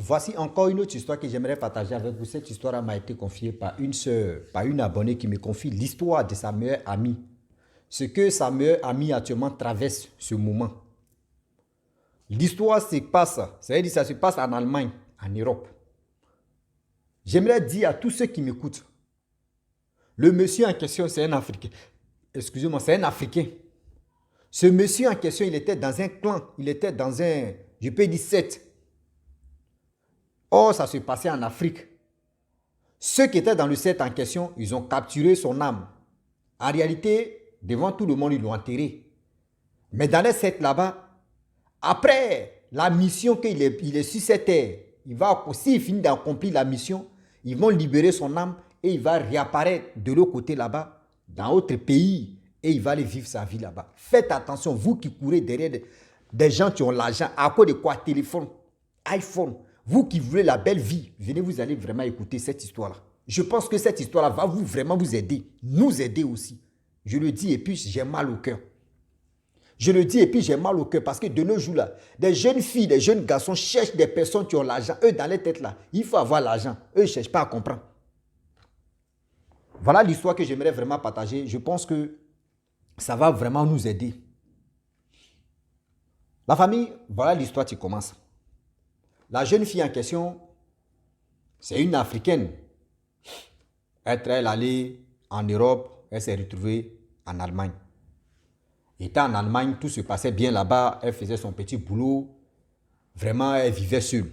Voici encore une autre histoire que j'aimerais partager avec vous. Cette histoire m'a été confiée par une sœur, par une abonnée qui me confie l'histoire de sa meilleure amie. Ce que sa meilleure amie actuellement traverse ce moment. L'histoire se passe, c'est-à-dire ça se passe en Allemagne, en Europe. J'aimerais dire à tous ceux qui m'écoutent, le monsieur en question, c'est un Africain. Excusez-moi, c'est un Africain. Ce monsieur en question, il était dans un clan, il était dans un, je peux dire, secte. Or, ça se passait en Afrique. Ceux qui étaient dans le set en question, ils ont capturé son âme. En réalité, devant tout le monde, ils l'ont enterré. Mais dans les sectes là-bas, après la mission qu'il est sur cette terre, s'il finit d'accomplir la mission, ils vont libérer son âme et il va réapparaître de l'autre côté là-bas, dans autre pays, et il va aller vivre sa vie là-bas. Faites attention, vous qui courez derrière des gens qui ont l'argent, à cause de quoi? Téléphone, iPhone. Vous qui voulez la belle vie, venez, vous allez vraiment écouter cette histoire-là. Je pense que cette histoire-là va vraiment vous aider, nous aider aussi. Je le dis et puis j'ai mal au cœur. Je le dis et puis j'ai mal au cœur parce que de nos jours-là, des jeunes filles, des jeunes garçons cherchent des personnes qui ont l'argent. Eux, dans les têtes là, il faut avoir l'argent. Eux, ils ne cherchent pas à comprendre. Voilà l'histoire que j'aimerais vraiment partager. Je pense que ça va vraiment nous aider. La famille, voilà l'histoire qui commence. La jeune fille en question, c'est une Africaine. Elle est allée en Europe, elle s'est retrouvée en Allemagne. Étant en Allemagne, tout se passait bien là-bas, elle faisait son petit boulot. Vraiment, elle vivait seule.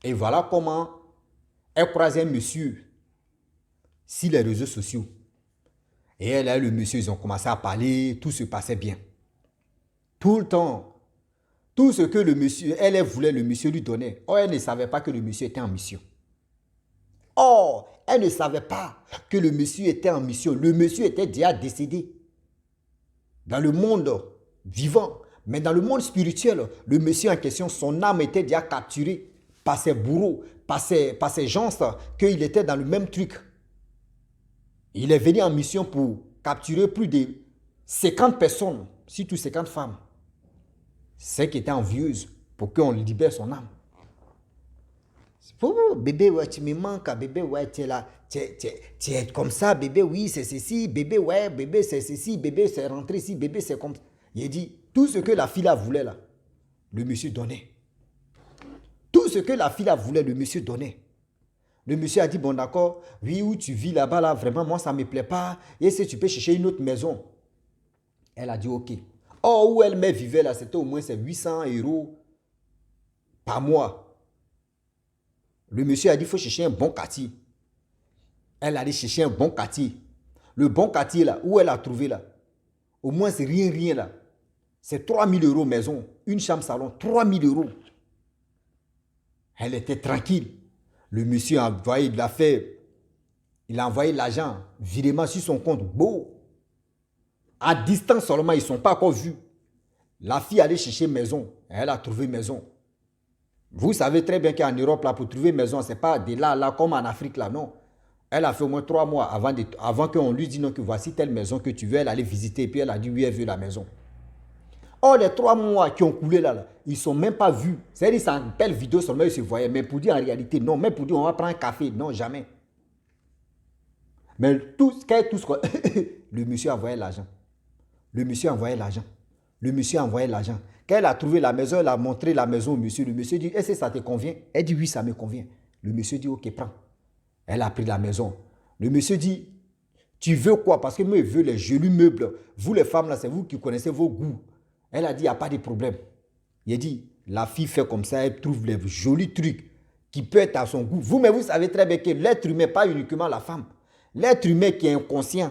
Et voilà comment elle croisait un monsieur sur les réseaux sociaux. Et elle et le monsieur, ils ont commencé à parler, tout se passait bien. Tout le temps. Tout ce que le monsieur, elle voulait, le monsieur lui donnait. Or, elle ne savait pas que le monsieur était en mission. Or, elle ne savait pas que le monsieur était en mission. Le monsieur était déjà décédé. Dans le monde vivant, mais dans le monde spirituel, le monsieur en question, son âme était déjà capturée par ses bourreaux, par ses gens, qu'il était dans le même truc. Il est venu en mission pour capturer plus de 50 personnes, surtout 50 femmes. Celles qui étaient envieuses pour qu'on libère son âme. Oh, bébé, ouais, tu me manques, bébé, ouais, tu es là, tu es comme ça, bébé, oui, c'est ceci, bébé, ouais, bébé, c'est ceci, bébé, c'est rentré ici, bébé, c'est comme ça. Il a dit, tout ce que la fille là voulait là, le monsieur donnait. Tout ce que la fille là voulait, le monsieur donnait. Le monsieur a dit, bon d'accord, oui, où tu vis là-bas, là, vraiment, moi, ça ne me plaît pas, et si tu peux chercher une autre maison. Elle a dit, ok. Or, où elle vivait là, c'était au moins 800 € par mois. Le monsieur a dit, il faut chercher un bon quartier. Elle allait chercher un bon quartier. Le bon quartier là, où elle a trouvé là, au moins c'est rien là. C'est 3 000 € maison, une chambre salon, 3 000 €. Elle était tranquille. Le monsieur a envoyé de l'affaire. Il a envoyé l'argent, virement sur son compte. Beau. À distance seulement, ils ne sont pas encore vus. La fille allait chercher maison. Elle a trouvé maison. Vous savez très bien qu'en Europe, là, pour trouver maison, ce n'est pas de là, comme en Afrique, là, non. Elle a fait au moins 3 mois avant qu'on lui dise non, que voici telle maison que tu veux. Elle allait visiter et puis elle a dit oui, elle veut la maison. Or, les 3 mois qui ont coulé là, ils ne sont même pas vus. C'est-à-dire, c'est une belle vidéo seulement, ils se voyaient. Mais pour dire en réalité, non. Même pour dire on va prendre un café, non, jamais. Mais tout ce qu'on... Le monsieur a envoyé l'argent. Le monsieur a envoyé l'argent. Le monsieur a envoyé l'argent. Quand elle a trouvé la maison, elle a montré la maison au monsieur. Le monsieur dit, est-ce que ça te convient? Elle dit, oui, ça me convient. Le monsieur dit, ok, prends. Elle a pris la maison. Le monsieur dit, tu veux quoi? Parce que moi, je veux les jolis meubles. Vous, les femmes, là, c'est vous qui connaissez vos goûts. Elle a dit, il n'y a pas de problème. Il a dit, la fille fait comme ça, elle trouve les jolis trucs qui peuvent être à son goût. Vous, mais vous savez très bien que l'être humain, pas uniquement la femme. L'être humain qui est inconscient,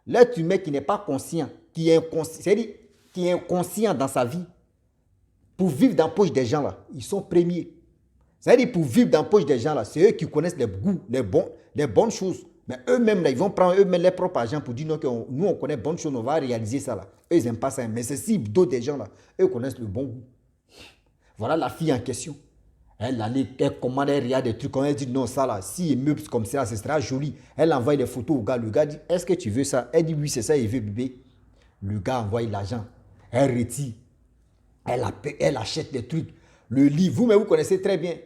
l'être humain qui n'est pas conscient, qui est inconscient, c'est-à-dire qui est inconscient dans sa vie, pour vivre dans la poche des gens là, ils sont premiers. C'est-à-dire pour vivre dans la poche des gens là, c'est eux qui connaissent les goûts, les bonnes choses. Mais eux-mêmes là, ils vont prendre eux-mêmes leur propre argent pour dire non, que nous on connaît bonnes choses, on va réaliser ça là. Eux ils n'aiment pas ça, mais c'est si d'autres des gens là, eux connaissent le bon goût. Voilà la fille en question. Elle commande, elle regarde des trucs, quand elle dit non, ça là, si il meuble comme ça, ce sera joli. Elle envoie des photos au gars. Le gars dit, est-ce que tu veux ça? Elle dit oui, c'est ça, il veut bébé. Le gars envoie l'argent. Elle retire. Elle achète des trucs. Le lit, vous, mais vous connaissez très bien.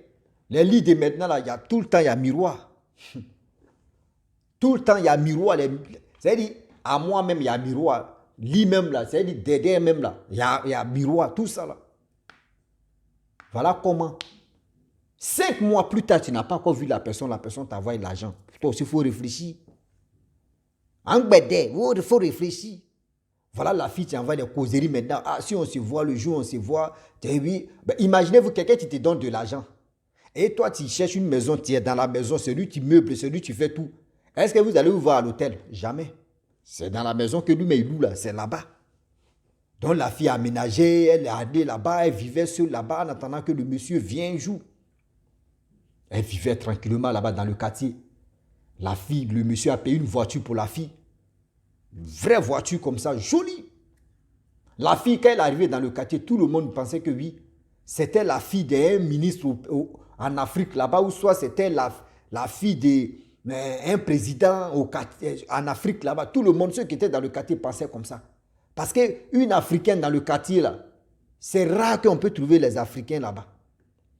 Les lits de maintenant, là, il y a tout le temps, il y a miroir. Tout le temps, il y a miroir. C'est-à-dire, à moi-même, il y a miroir. Lit même là, c'est-à-dire derrière même là, il y a miroir, tout ça là. Voilà comment. 5 mois plus tard, tu n'as pas encore vu la personne t'envoie l'argent. Toi aussi, il faut réfléchir. En bédé, il faut réfléchir. Voilà la fille, tu envoies des causeries maintenant. Ah, si on se voit le jour, on se voit. Oui. Ben, imaginez-vous quelqu'un qui te donne de l'argent. Et toi, tu cherches une maison, tu es dans la maison, c'est lui qui meuble, c'est lui qui fait tout. Est-ce que vous allez vous voir à l'hôtel? Jamais. C'est dans la maison que lui, mais il loue là, c'est là-bas. Donc la fille a aménagé, elle est allée là-bas, elle vivait seule là-bas en attendant que le monsieur vienne un jour. Elle vivait tranquillement là-bas dans le quartier. La fille, le monsieur a payé une voiture pour la fille. Une vraie voiture comme ça, jolie. La fille, quand elle est arrivée dans le quartier, tout le monde pensait que oui, c'était la fille d'un ministre en Afrique là-bas, ou soit c'était la fille d'un président en Afrique là-bas. Tout le monde, ceux qui étaient dans le quartier, pensaient comme ça. Parce qu'une Africaine dans le quartier là, c'est rare qu'on peut trouver les Africains là-bas.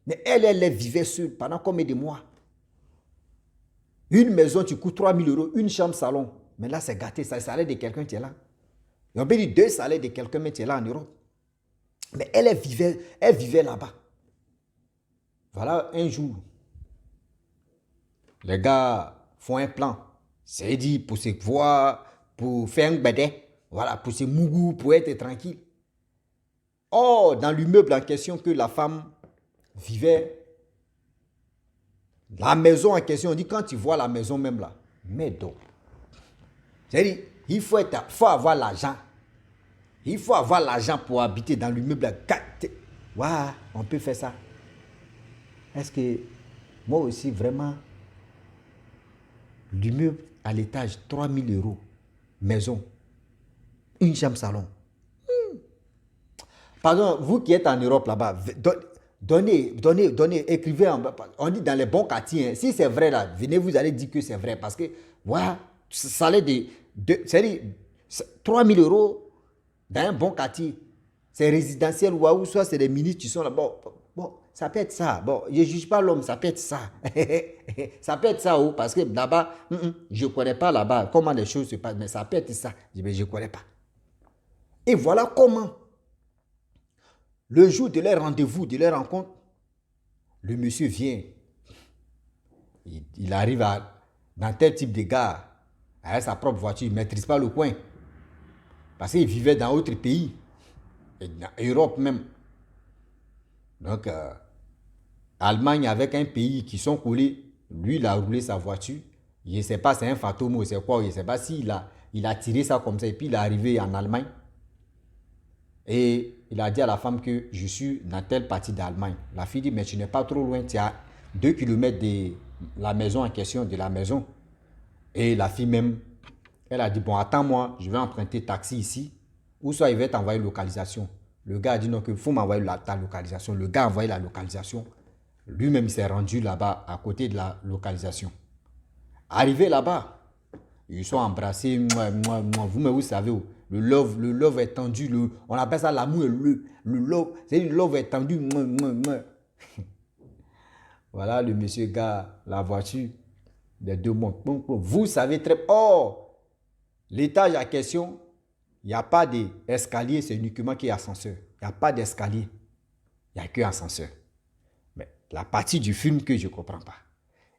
Mais elle vivait seule pendant combien de mois? Une maison, tu coûtes 3 000 euros, une chambre salon. Mais là, c'est gâté, c'est le salaire de quelqu'un qui est là. Et on peut dire 2 salaires de quelqu'un, mais tu es là en Europe. Mais elle vivait là-bas. Voilà, un jour, les gars font un plan. C'est dit pour se voir, pour faire un bédé, voilà, pour se mougou, pour être tranquille. Or, dans l'immeuble en question que la femme vivait, la maison en question, on dit quand tu vois la maison même là, mais donc, c'est-à-dire, il faut avoir l'argent. Il faut avoir l'argent pour habiter dans l'immeuble. Ouais, on peut faire ça. Est-ce que moi aussi, vraiment, l'immeuble à l'étage, 3 000 euros, maison, une chambre salon. Pardon, vous qui êtes en Europe là-bas, donnez, écrivez en bas. On dit dans les bons quartiers, hein, si c'est vrai là, venez, vous allez dire que c'est vrai. Parce que, voilà, ça allait c'est-à-dire, 3 000 euros dans un bon quartier, c'est résidentiel ou soit c'est des ministres qui sont là. Bon, ça peut être ça. Bon, je ne juge pas l'homme, ça peut être ça. Ça peut être ça, parce que là-bas, je ne connais pas là-bas comment les choses se passent, mais ça peut être ça. Je ne connais pas. Et voilà comment, le jour de leur rendez-vous, de leur rencontre, le monsieur vient. Il arrive dans tel type de gare, avec sa propre voiture, il ne maîtrise pas le coin. Parce qu'il vivait dans d'autres pays, et dans Europe même. Donc, Allemagne avec un pays qui sont collés, lui, il a roulé sa voiture. Je ne sais pas, c'est un fantôme ou c'est quoi, je ne sais pas s'il a tiré ça comme ça et puis il est arrivé en Allemagne. Et il a dit à la femme que je suis dans telle partie d'Allemagne. La fille dit, mais tu n'es pas trop loin, tu es à 2 kilomètres de la maison en question, de la maison. Et la fille même, elle a dit, bon, attends-moi, je vais emprunter taxi ici, ou soit il va t'envoyer localisation. Le gars a dit, non, qu'il faut m'envoyer ta localisation. Le gars a envoyé la localisation. Lui-même s'est rendu là-bas, à côté de la localisation. Arrivé là-bas, ils sont embrassés, vous savez, le love est tendu, on appelle ça l'amour, le love, c'est le love est tendu. Voilà le monsieur gars, la voiture, les deux mondes. Vous savez très bien, l'étage à question, il n'y a pas d'escalier, c'est uniquement qu'il y a ascenseur. Il n'y a pas d'escalier, il n'y a que ascenseur. Mais la partie du film que je ne comprends pas,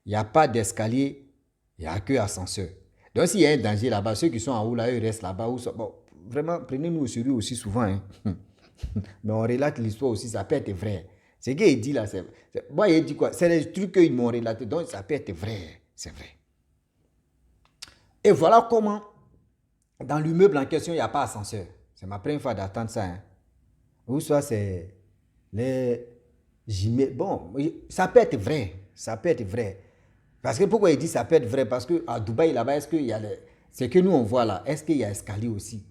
il n'y a pas d'escalier, il n'y a que ascenseur. Donc, s'il y a un danger là-bas, ceux qui sont en haut là, ils restent là-bas. Bon, vraiment, prenez-nous au sérieux aussi souvent. Hein. Mais on relate l'histoire aussi, ça peut être vrai. Ce qu'il dit là, moi, il dit quoi? C'est les trucs qu'ils m'ont relaté, donc ça peut être vrai. C'est vrai. Et voilà comment, dans l'immeuble en question, il n'y a pas d'ascenseur. C'est ma première fois d'attendre ça. Hein. Ou soit c'est les... Bon, ça peut être vrai. Ça peut être vrai. Parce que pourquoi il dit ça peut être vrai? Parce qu'à Dubaï, là-bas, est-ce qu'il y a ce que nous, on voit là, est-ce qu'il y a escalier aussi?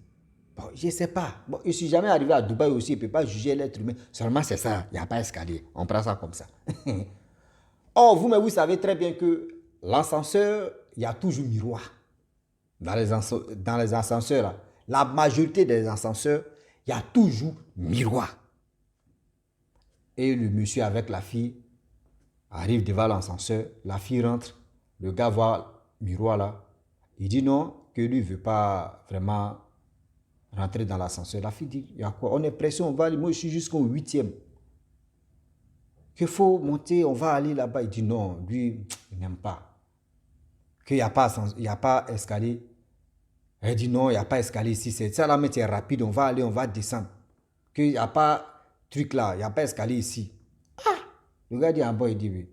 Bon, je ne sais pas. Bon, je ne suis jamais arrivé à Dubaï aussi, je ne peux pas juger l'être humain. Seulement, c'est ça, il n'y a pas escalier. On prend ça comme ça. Or, vous savez très bien que l'ascenseur, il y a toujours miroir. Dans les ascenseurs, là, la majorité des ascenseurs, il y a toujours miroir. Et le monsieur avec la fille arrive devant l'ascenseur. La fille rentre. Le gars voit le miroir là. Il dit non, que lui ne veut pas vraiment rentrer dans l'ascenseur. La fille dit, il y a quoi? On est pressé, on va aller. Moi, je suis jusqu'au 8e. Qu'il faut monter, on va aller là-bas. Il dit non, lui, il n'aime pas. Qu'il n'y a pas escalier. Elle dit non, il n'y a pas escalier ici. Ça là, mais c'est rapide, on va aller, on va descendre. Qu'il n'y a pas truc là, il n'y a pas escalier ici. Le gars dit ah bon, il dit oui.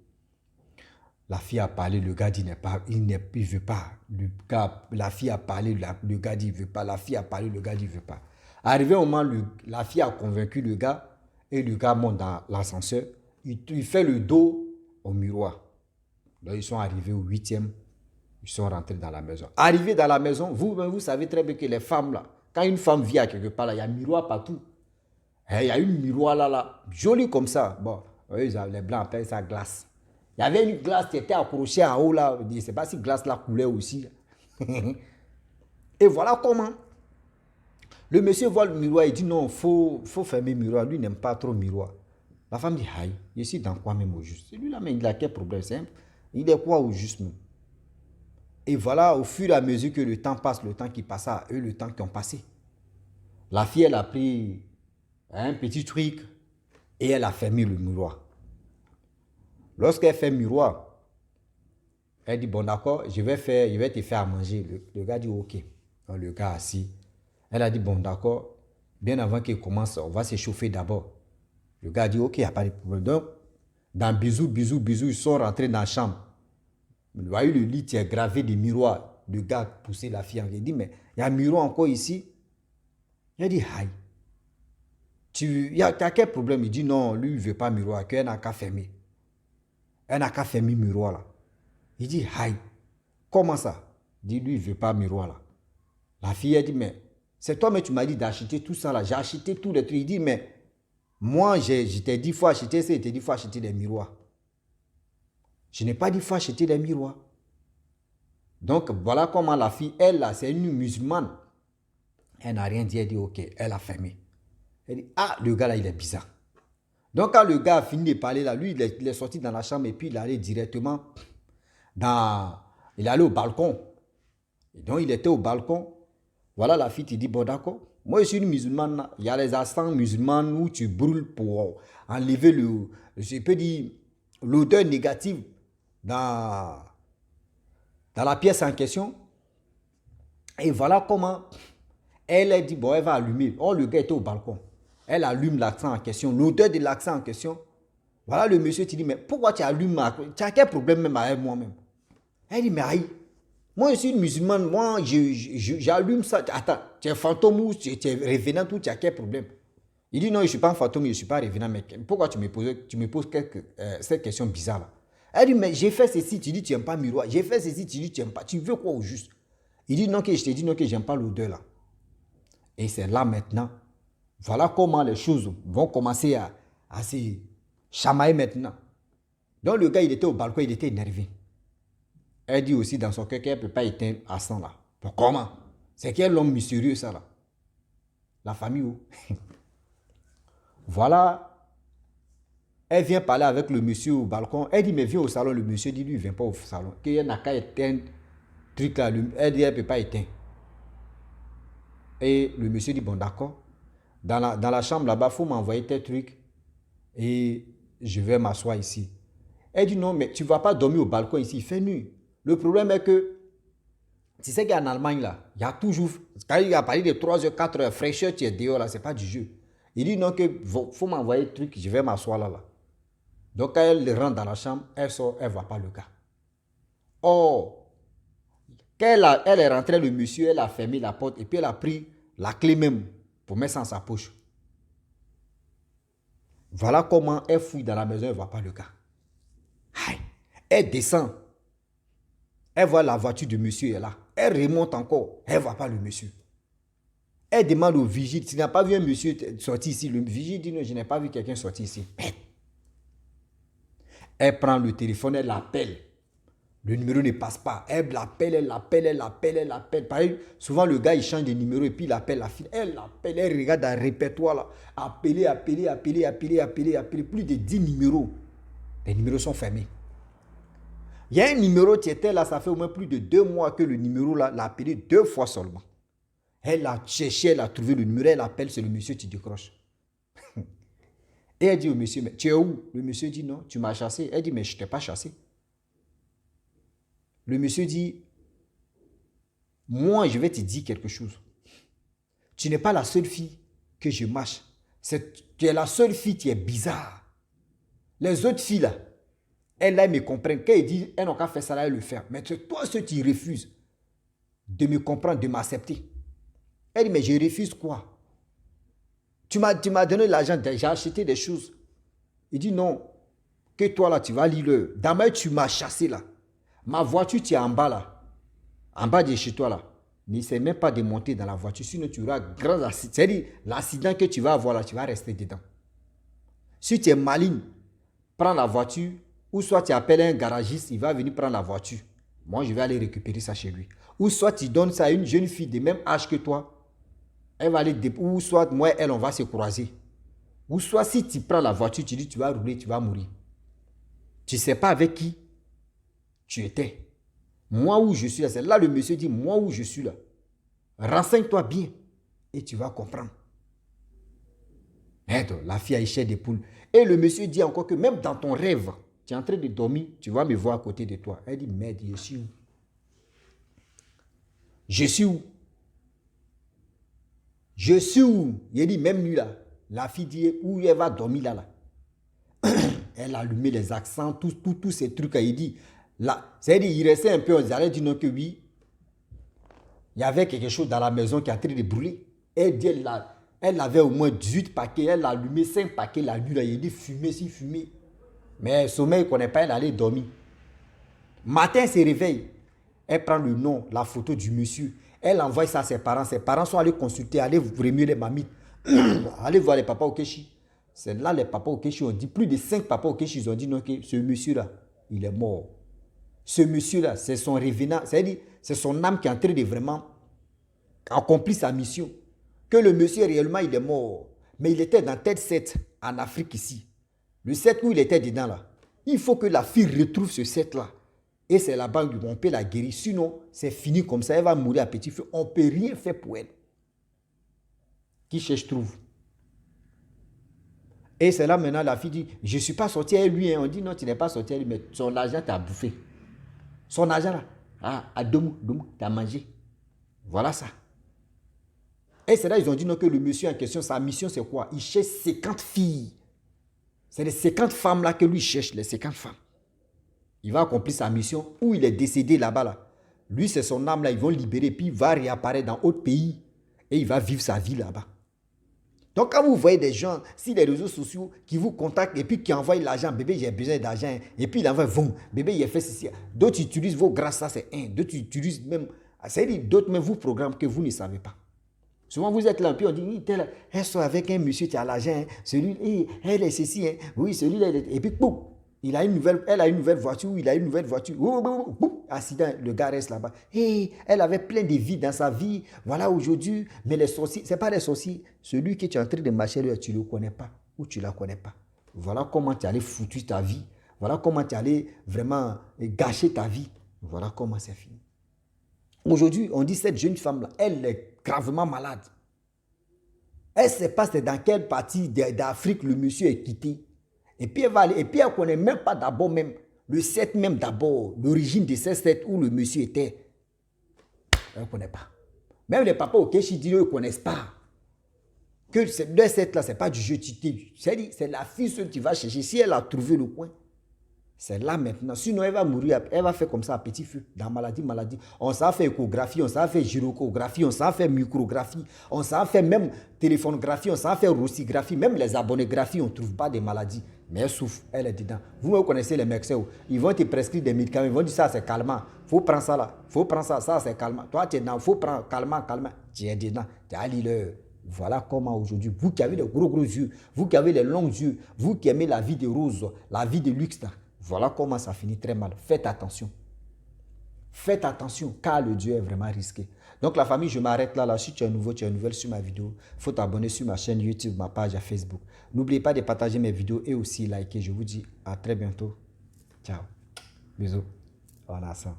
La fille a parlé, le gars dit il ne veut pas. La fille a parlé, le gars dit il ne veut pas. La fille a parlé, le gars dit il ne veut pas. Arrivé au moment, la fille a convaincu le gars et le gars monte dans l'ascenseur. Il fait le dos au miroir. Donc ils sont arrivés au 8e. Ils sont rentrés dans la maison. Arrivés dans la maison, vous savez très bien que les femmes là, quand une femme vit à quelque part là, il y a un miroir partout. Il y a une miroir là, joli comme ça. Bon, les blancs appellent ça glace. Il y avait une glace qui était accrochée en haut là. Je ne sais pas si glace là coulait aussi. Et voilà comment. Le monsieur voit le miroir, il dit non, faut fermer le miroir. Lui n'aime pas trop le miroir. La femme dit, aïe, je suis dans quoi même au juste? Celui-là, mais il a quel problème simple? Il est quoi au juste même? Et voilà, au fur et à mesure que le temps passe, le temps qui passe à eux, le temps qui ont passé. La fille, elle a pris un petit truc et elle a fermé le miroir. Lorsqu'elle fait le miroir, elle dit, bon d'accord, je vais te faire à manger. Le gars dit, ok. Donc, le gars assis. Elle a dit, bon d'accord, bien avant qu'il commence, on va se chauffer d'abord. Le gars dit, ok, il n'y a pas de problème. Donc, dans bisous, ils sont rentrés dans la chambre. Vous voyez, le lit est gravé des miroirs. Le gars poussait la fille. Il dit, mais il y a un miroir encore ici. Il a dit, aïe. Tu as quel problème? Il dit, non, lui, il ne veut pas miroir, qu'elle n'a qu'à fermer. Elle n'a qu'à fermer le miroir là. Il dit, aïe. Comment ça? Il dit, lui, il ne veut pas miroir là. La fille, elle dit, mais c'est toi, mais tu m'as dit d'acheter tout ça là. J'ai acheté tous les trucs. Il dit, mais moi, je t'ai dit, il faut acheter ça, je t'ai dit, il faut acheter des miroirs. Je n'ai pas dit, il faut acheter des miroirs. Donc, voilà comment la fille, elle, là, c'est une musulmane. Elle n'a rien dit, elle dit, ok, elle a fermé. Elle dit, ah, le gars là, il est bizarre. Donc, quand le gars a fini de parler là, lui, il est sorti dans la chambre et puis il est allé directement il est allé au balcon. Et donc, il était au balcon. Voilà, la fille, tu dis, bon, d'accord. Moi, je suis une musulmane là. Il y a les accents musulmans où tu brûles pour enlever je peux dire, l'odeur négative dans la pièce en question. Et voilà comment elle a dit, bon, elle va allumer. Oh, le gars était au balcon. Elle allume l'accent en question, l'odeur de l'accent en question. Voilà, le monsieur te dit, mais pourquoi tu allumes tu as quel problème même avec moi-même? Elle dit, mais aïe, moi je suis une musulmane, moi j'allume ça. Attends, tu es fantôme ou tu es revenant ou tu as quel problème? Il dit, non, je ne suis pas un fantôme, je ne suis pas revenant, mais pourquoi tu me poses cette question bizarre là? Elle dit, mais j'ai fait ceci, tu dis tu n'aimes pas le miroir. J'ai fait ceci, tu dis tu n'aimes pas. Tu veux quoi au juste? Il dit, non, que je t'ai dit, non, que je n'aime pas l'odeur là. Et c'est là maintenant. Voilà comment les choses vont commencer à se chamailler maintenant. Donc le gars, il était au balcon, il était énervé. Elle dit aussi dans son cœur qu'elle ne peut pas éteindre à 100 là. Pour comment? C'est quel homme mystérieux ça là? La famille où? Voilà. Elle vient parler avec le monsieur au balcon. Elle dit, mais viens au salon. Le monsieur dit, lui, il ne vient pas au salon. Qu'il n'a qu'à éteindre truc là. Elle dit, elle ne peut pas éteindre. Et le monsieur dit, bon, d'accord. Dans la chambre là-bas, il faut m'envoyer tes trucs. Et je vais m'asseoir ici. Elle dit, non, mais tu ne vas pas dormir au balcon ici. Il fait nuit. Le problème est que, tu sais qu'en Allemagne là, il y a toujours, quand il a parlé de 3 heures, 4 heures, fraîcheur, tu es dehors là, ce n'est pas du jeu. Il dit, non, il faut m'envoyer le truc, je vais m'asseoir là. Donc, quand elle rentre dans la chambre, elle sort, elle ne voit pas le gars. Or, quand elle est rentrée, le monsieur, elle a fermé la porte et puis elle a pris la clé même pour mettre ça dans sa poche. Voilà comment elle fouille dans la maison, elle ne voit pas le gars. Aïe. Elle descend. Elle voit la voiture de monsieur est là. Elle remonte encore. Elle ne voit pas le monsieur. Elle demande au vigile, tu n'as pas vu un monsieur sortir ici? Le vigile dit, non, je n'ai pas vu quelqu'un sortir ici. Elle prend le téléphone, elle l'appelle. Le numéro ne passe pas. Elle l'appelle, elle l'appelle, elle l'appelle, elle l'appelle. Pareil, souvent le gars il change de numéro et puis il appelle la fille. Elle l'appelle, elle regarde un répertoire là. Appeler, appeler, appeler, appeler, appeler, appeler. Plus de 10 numéros. Les numéros sont fermés. Il y a un numéro qui était là, ça fait au moins plus de 2 mois que le numéro là l'a appelé 2 fois seulement. Elle a cherché, elle a trouvé le numéro, elle appelle, c'est le monsieur qui décroche. Et elle dit au monsieur, mais tu es où? Le monsieur dit non, tu m'as chassé. Elle dit, mais je ne t'ai pas chassé. Le monsieur dit, moi je vais te dire quelque chose. Tu n'es pas la seule fille que je marche. Tu es la seule fille qui est bizarre. Les autres filles là, elles là, me comprennent. Quand elles disent, elles n'ont qu'à faire ça là, elles le font. Mais c'est toi ceux qui refusent de me comprendre, de m'accepter. Elle dit, mais je refuse quoi? Tu m'as donné l'argent, j'ai acheté des choses. Il dit non, que toi là, tu vas lire le. D'abord, tu m'as chassé là. Ma voiture, tu es en bas là. En bas de chez toi là. N'essaie même pas de monter dans la voiture, sinon tu auras grand accident. C'est-à-dire, l'accident que tu vas avoir là, tu vas rester dedans. Si tu es maligne, prends la voiture, ou soit tu appelles un garagiste, il va venir prendre la voiture. Moi, je vais aller récupérer ça chez lui. Ou soit tu donnes ça à une jeune fille de même âge que toi. Elle va aller, ou soit moi, elle, on va se croiser. Ou soit si tu prends la voiture, tu dis tu vas rouler, tu vas mourir. Tu ne sais pas avec qui tu étais. Moi où je suis là, c'est là le monsieur dit, moi où je suis là. Renseigne-toi bien et tu vas comprendre. Et donc, la fille a échec des poules. Et le monsieur dit encore que même dans ton rêve, tu es en train de dormir, tu vas me voir à côté de toi. Elle dit, merde, je suis où? Je suis où? Je suis où? Il dit, même lui là. La fille dit, où elle va dormir là, là. Elle a allumé les accents, tous ces trucs. Il dit, là, c'est-à-dire, il restait un peu, on allait dire non que oui. Il y avait quelque chose dans la maison qui est en train de brûler. Elle dit, elle avait au moins 18 paquets, elle a allumé 5 paquets la nuit là. Il dit, fumer, si fumer. Mais sommeil, il ne connaît pas, elle allait dormir. Matin, elle se réveille. Elle prend le nom, la photo du monsieur. Elle envoie ça à ses parents. Ses parents sont allés consulter, allez remuer les mamies. Allez voir les papas au Kéchi. C'est là les papas au Kéchi ont dit, plus de 5 papas au Kéchi, ils ont dit non, que ce monsieur-là, il est mort. Ce monsieur-là, c'est son revenant, c'est-à-dire, c'est son âme qui est en train de vraiment accomplir sa mission. Que le monsieur, réellement, il est mort. Mais il était dans tête 7 en Afrique ici. Le 7 où il était dedans là. Il faut que la fille retrouve ce 7-là. Et c'est là-bas qu'on peut la guérir. Sinon, c'est fini comme ça. Elle va mourir à petit feu. On ne peut rien faire pour elle. Qui cherche trouve. Et c'est là maintenant la fille dit, je ne suis pas sorti avec lui. On dit non, tu n'es pas sorti avec lui, mais son argent t'a bouffé. Son argent là, à Domou, tu as mangé. Voilà ça. Et c'est là ils ont dit non, que le monsieur en question, sa mission c'est quoi? Il cherche 50 filles. C'est les 50 femmes là que lui cherche, les 50 femmes. Il va accomplir sa mission où il est décédé là-bas. Là. Lui, c'est son âme là, ils vont libérer, puis il va réapparaître dans d'autres pays et il va vivre sa vie là-bas. Donc, quand vous voyez des gens sur les réseaux sociaux qui vous contactent et puis qui envoient l'argent, bébé, j'ai besoin d'argent, et puis il envoie, bébé, il a fait ceci. D'autres utilisent vos grâces, ça c'est un. D'autres utilisent même, c'est-à-dire d'autres même vous programment que vous ne savez pas. Souvent, vous êtes là, puis on dit, elle soit avec un monsieur qui a l'argent, celui, elle est ceci, oui, celui-là, et puis, boum. Elle a une nouvelle voiture, il a une nouvelle voiture. Accident, le gars reste là-bas. Elle avait plein de vies dans sa vie. Voilà aujourd'hui. Mais les sorciers, ce n'est pas les sorciers. Celui que tu es en train de marcher, tu ne le connais pas ou tu ne la connais pas. Voilà comment tu allais foutre ta vie. Voilà comment tu allais vraiment gâcher ta vie. Voilà comment c'est fini. Aujourd'hui, on dit cette jeune femme-là, elle est gravement malade. Elle ne sait pas c'est dans quelle partie d'Afrique le monsieur est quitté. Et puis elle va aller, et puis elle ne connaît même pas d'abord même, le 7 même d'abord, l'origine de ces 7 où le monsieur était. Elle ne connaît pas. Même les papas au Kéchi disent qu'ils ne connaissent pas. Que le 7 là, ce n'est pas du jeu tité. C'est la fille seule qui va chercher. Si elle a trouvé le coin, c'est là maintenant. Sinon, elle va mourir, elle va faire comme ça à petit feu, dans maladie. On s'en fait échographie, on s'en fait gyrographie, on s'en fait micrographie, on s'en fait même téléphonographie, on s'en fait rossigraphie, même les abonnographies, on ne trouve pas de maladies. Mais elle souffre, elle est dedans. Vous connaissez les médecins, ils vont te prescrire des médicaments, ils vont dire ça c'est calmant, faut prendre ça là, faut prendre ça, ça c'est calmant. Toi tu es dedans, faut prendre calmant. Tu es dedans, tu as lu le. Voilà comment aujourd'hui, vous qui avez les gros yeux, vous qui avez les longs yeux, vous qui aimez la vie de rose, la vie de luxe là, voilà comment ça finit très mal. Faites attention. Faites attention, car le Dieu est vraiment risqué. Donc la famille, je m'arrête là. Si tu es nouveau, tu es nouvelle sur ma vidéo, il faut t'abonner sur ma chaîne YouTube, ma page à Facebook. N'oubliez pas de partager mes vidéos et aussi liker. Je vous dis à très bientôt. Ciao. Bisous. Voilà ça.